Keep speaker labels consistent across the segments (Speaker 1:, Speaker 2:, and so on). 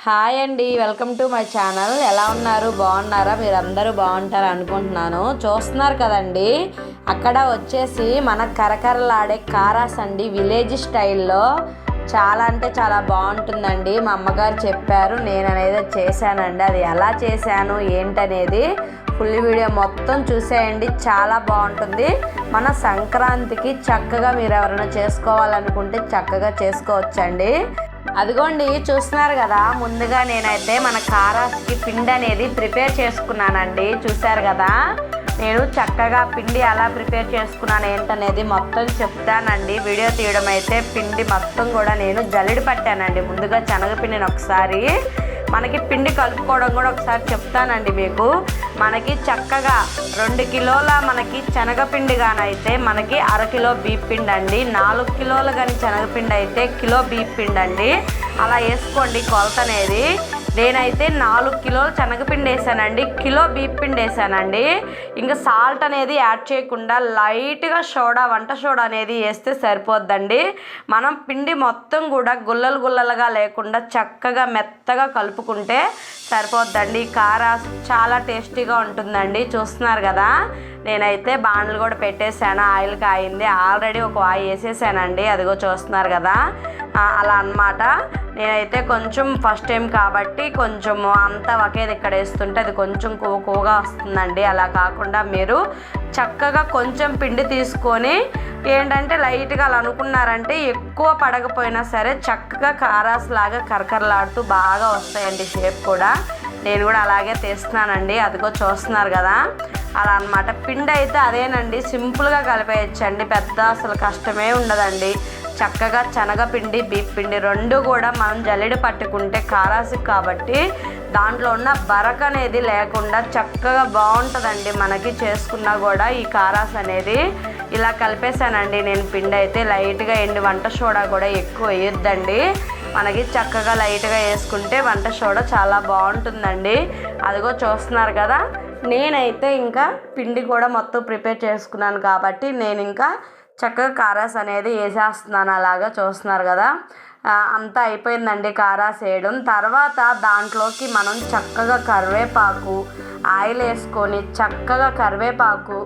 Speaker 1: Hi అండి, welcome to my channel. ఎలా ఉన్నారు? బాగున్నారా? మీరందరూ బాగుంటారు అనుకుంటున్నాను. చూస్తున్నారు కదండి, అక్కడ వచ్చేసి మన కరకరలాడే కారాస్ అండి, విలేజ్ స్టైల్లో. చాలా అంటే చాలా బాగుంటుందండి. మా అమ్మగారు చెప్పారు, నేను అనేది చేశానండి. అది ఎలా చేశాను ఏంటనేది ఫుల్ వీడియో మొత్తం చూసేయండి, చాలా బాగుంటుంది. మన సంక్రాంతికి చక్కగా మీరు ఎవరైనా చేసుకోవాలనుకుంటే చక్కగా చేసుకోవచ్చండి. అదిగోండి, చూస్తున్నారు కదా, ముందుగా నేనైతే మన కారాస్కి పిండి అనేది ప్రిపేర్ చేసుకున్నానండి. చూశారు కదా, నేను చక్కగా పిండి ఎలా ప్రిపేర్ చేసుకున్నాను ఏంటనేది మొత్తం చెప్తానండి. వీడియో తీయడం అయితే పిండి మొత్తం కూడా నేను జల్లెడ పట్టానండి. ముందుగా శనగపిండిని ఒకసారి మనకి పిండి కలుపుకోవడం కూడా ఒకసారి చెప్తానండి మీకు. మనకి చక్కగా 2 కిలోల మనకి శనగపిండి కానైతే మనకి అరకిలో బియ్యపిండి అండి. 4 కిలోలు కానీ శనగపిండి అయితే కిలో బియ్యపిండి అండి. అలా వేసుకోండి కొలత అనేది. నేనైతే 4 కిలోలు శనగపిండి వేసానండి, కిలో బియ్యపిండి వేసానండి. ఇంకా సాల్ట్ అనేది యాడ్ చేయకుండా లైట్గా వంట సోడా అనేది వేస్తే సరిపోద్దండి. మనం పిండి మొత్తం కూడా గుల్లలు గుల్లలుగా లేకుండా చక్కగా మెత్తగా కలుపుకుంటే సరిపోద్దండి. కారాస్ చాలా టేస్టీగా ఉంటుందండి. చూస్తున్నారు కదా, నేనైతే బాండ్లు కూడా పెట్టేశాను. ఆయిల్ కాయింది, ఆల్రెడీ ఒక వాయి వేసేసానండి. అదిగో చూస్తున్నారు కదా, అలా అన్నమాట. నేనైతే కొంచెం ఫస్ట్ టైం కాబట్టి కొంచెం అంతా ఒకేది ఇక్కడ వేస్తుంటే అది కొంచెం కోగా వస్తుందండి. అలా కాకుండా మీరు చక్కగా కొంచెం పిండి తీసుకొని ఏంటంటే లైట్గా అలా అనుకున్నారంటే ఎక్కువ పడకపోయినా సరే చక్కగా కారాస్ లాగా కరకరలాడుతూ బాగా వస్తాయండి. షేప్ కూడా నేను కూడా అలాగే తీస్తున్నానండి. అదిగో చూస్తున్నారు కదా, అలా అన్నమాట. పిండి అయితే అదేనండి, సింపుల్గా కలిపేయచ్చండి, పెద్ద అసలు కష్టమే ఉండదండి. చక్కగా శనగపిండి బియ్యపిండి 2 కూడా మనం జల్లెడ పట్టుకుంటే కారాసి కాబట్టి దాంట్లో ఉన్న బరక అనేది లేకుండా చక్కగా బాగుంటుందండి. మనకి చేసుకున్నా కూడా ఈ కారాస్ అనేది ఇలా కలిపేశానండి నేను. పిండి అయితే లైట్గా వంట సోడా కూడా ఎక్కువ వేయొద్దండి. మనకి చక్కగా లైట్గా వేసుకుంటే వంట సోడా చాలా బాగుంటుందండి. అదిగో చూస్తున్నారు కదా, నేనైతే ఇంకా పిండి కూడా మొత్తం ప్రిపేర్ చేసుకున్నాను కాబట్టి నేను ఇంకా చక్కగా కారాస్ అనేది వేసేస్తున్నాను. అలాగా చూస్తున్నారు కదా, అంతా అయిపోయిందండి కారాస్ వేయడం. తర్వాత దాంట్లోకి మనం చక్కగా కరివేపాకు ఆయిల్ వేసుకొని చక్కగా కరివేపాకు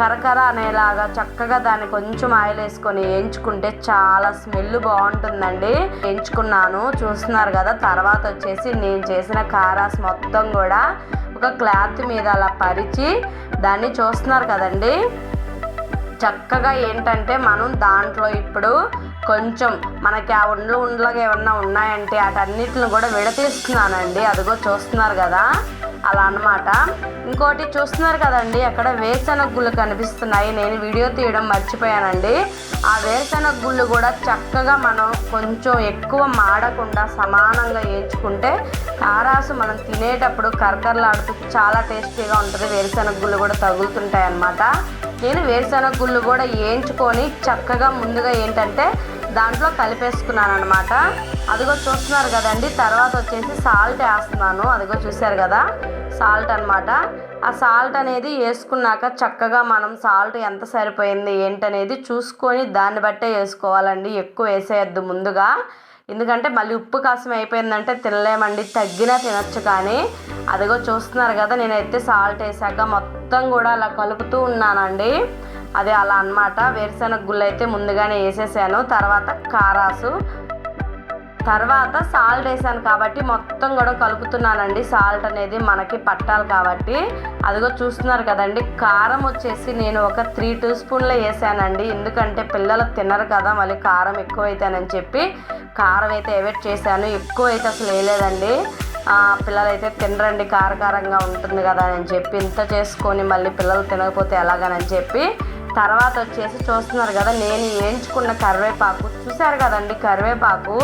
Speaker 1: కరకర అనేలాగా చక్కగా దాన్ని కొంచెం ఆయిల్ వేసుకొని వేయించుకుంటే చాలా స్మెల్ బాగుంటుందండి. వేయించుకున్నాను, చూస్తున్నారు కదా. తర్వాత వచ్చేసి నేను చేసిన కారాస్ మొత్తం కూడా ఒక క్లాత్ మీద అలా పరిచి దాన్ని చూస్తున్నారు కదండి. చక్కగా ఏంటంటే మనం దాంట్లో ఇప్పుడు కొంచెం మనకి ఆ ఉండలుగా ఏమన్నా ఉన్నాయంటే వాటన్నిటిని కూడా విడతీస్తున్నానండి. అదిగో చూస్తున్నారు కదా, అలా అన్నమాట. ఇంకోటి చూస్తున్నారు కదండి, అక్కడ వేరుశనగ గుళ్ళు కనిపిస్తున్నాయి. నేను వీడియో తీయడం మర్చిపోయానండి. ఆ వేరుశనగ గుళ్ళు కూడా చక్కగా మనం కొంచెం ఎక్కువ మాడకుండా సమానంగా వేయించుకుంటే కారాసు మనం తినేటప్పుడు కరకరలాడుతూ చాలా టేస్టీగా ఉంటుంది. వేరుశనగ గుళ్ళు కూడా తగులుతుంటాయి అన్నమాట. నేను వేరుశనగ గుళ్ళు కూడా వేయించుకొని చక్కగా ముందుగా ఏంటంటే దాంట్లో కలిపేసుకున్నాను అనమాట. అదిగో చూస్తున్నారు కదండి. తర్వాత వచ్చేసి సాల్ట్ వేస్తున్నాను. అదిగో చూశారు కదా, సాల్ట్ అనమాట. ఆ సాల్ట్ అనేది వేసుకున్నాక చక్కగా మనం సాల్ట్ ఎంత సరిపోయింది ఏంటనేది చూసుకొని దాన్ని బట్టే వేసుకోవాలండి. ఎక్కువ వేసేయద్దు ముందుగా, ఎందుకంటే మళ్ళీ ఉప్పు కాసం అయిపోయిందంటే తినలేమండి. తగ్గినా తినచ్చు. కానీ అదిగో చూస్తున్నారు కదా, నేనైతే సాల్ట్ వేసాక మొత్తం కూడా అలా కలుపుతూ ఉన్నానండి. అదే అలా అన్నమాట. వేరుశనగ గుళ్ళు అయితే ముందుగానే వేసేసాను. తర్వాత కారాసు, తర్వాత సాల్ట్ వేసాను కాబట్టి మొత్తం కూడా కలుపుతున్నానండి. సాల్ట్ అనేది మనకి పట్టాలి కాబట్టి. అదిగో చూస్తున్నారు కదండి, కారం వచ్చేసి నేను ఒక 3 స్పూన్లు వేసానండి. ఎందుకంటే పిల్లలు తినరు కదా, మళ్ళీ కారం ఎక్కువైతేనని చెప్పి కారం అయితే అవాయిడ్ చేశాను. ఎక్కువ అయితే అసలు వేయలేదండి. పిల్లలు అయితే తినరండి, కారకారంగా ఉంటుంది కదా అని చెప్పి ఇంత చేసుకొని మళ్ళీ పిల్లలు తినకపోతే ఎలాగనని చెప్పి. తర్వాత వచ్చేసి చూస్తున్నారు కదా, నేను వేయించుకున్న కరివేపాకు చూశారు కదండి. కరివేపాకు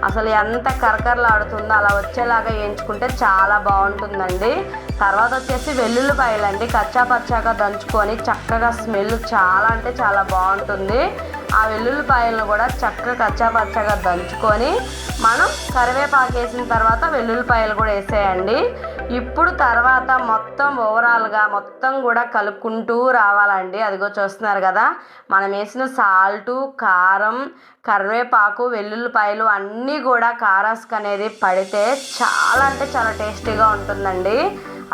Speaker 1: అసలు ఎంత కరకరలాడుతుందో అలా వచ్చేలాగా వేయించుకుంటే చాలా బాగుంటుందండి. తర్వాత వచ్చేసి వెల్లుల్లిపాయలండి, కచ్చా పచ్చాగా దంచుకొని చక్కగా స్మెల్ చాలా అంటే చాలా బాగుంటుంది. ఆ వెల్లుల్లిపాయలను కూడా చక్కగా కచ్చా పచ్చాగా దంచుకొని మనం కరివేపాకు వేసిన తర్వాత వెల్లుల్లిపాయలు కూడా వేసేయండి. ఇప్పుడు తర్వాత మొత్తం ఓవరాల్గా మొత్తం కూడా కలుపుకుంటూ రావాలండి. అదిగో చూస్తున్నారు కదా, మనం వేసిన సాల్టు, కారం, కరివేపాకు, వెల్లుల్లిపాయలు అన్నీ కూడా కారాస్కి అనేది పడితే చాలా అంటే చాలా టేస్టీగా ఉంటుందండి.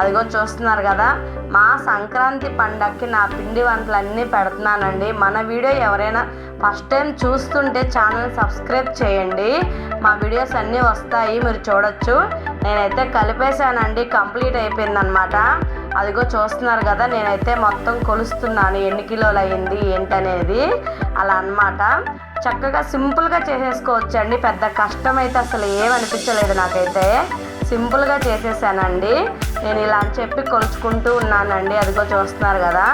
Speaker 1: అదిగో చూస్తున్నారు కదా, మా సంక్రాంతి పండగకి నా పిండి వంటలన్నీ పెడుతున్నానండి. మన వీడియో ఎవరైనా ఫస్ట్ టైం చూస్తుంటే ఛానల్ సబ్స్క్రైబ్ చేయండి. మా వీడియోస్ అన్నీ వస్తాయి, మీరు చూడొచ్చు. నేనైతే కలిపేశానండి, కంప్లీట్ అయిపోయిందనమాట. అదిగో చూస్తున్నారు కదా, నేనైతే మొత్తం కొలుస్తున్నాను ఎన్ని కిలోలు అయ్యింది ఏంటనేది. అలా అన్నమాట. చక్కగా సింపుల్గా చేసేసుకోవచ్చండి, పెద్ద కష్టం అయితే అసలు ఏమనిపించలేదు నాకైతే. సింపుల్గా చేసేసానండి. నేను ఇలా అని చెప్పి కొలుచుకుంటూ ఉన్నానండి. అదిగో చూస్తున్నారు కదా.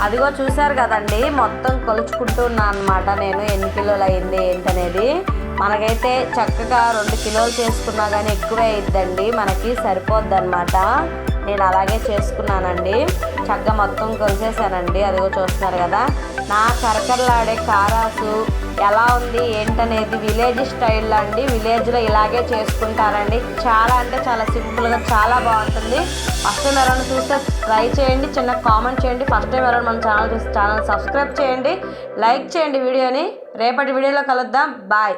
Speaker 1: అదిగో చూసారు కదండి, మొత్తం కొలుచుకుంటూ ఉన్నాను అనమాట నేను ఎన్ని కిలోలు అయింది ఏంటనేది. మనకైతే చక్కగా 2 కిలోలు చేసుకున్నా కానీ ఎక్కువే అయిద్దండి, మనకి సరిపోద్ది అనమాట. నేను అలాగే చేసుకున్నానండి, చక్కగా మొత్తం కొలిసేసానండి. అదిగో చూస్తున్నారు కదా, నా కరకరలాడే కారాసు ఎలా ఉంది ఏంటనేది విలేజ్ స్టైల్లో అండి. విలేజ్లో ఇలాగే చేసుకుంటారండి. చాలా అంటే చాలా సింపుల్గా చాలా బాగుంటుంది. ఫస్ట్ టైం ఎవరైనా చూస్తే ట్రై చేయండి, చిన్న కామెంట్ చేయండి. ఫస్ట్ టైం ఎవరైనా మన ఛానల్ చూస్తే ఛానల్ సబ్స్క్రైబ్ చేయండి, లైక్ చేయండి వీడియోని. రేపటి వీడియోలో కలుద్దాం. బాయ్.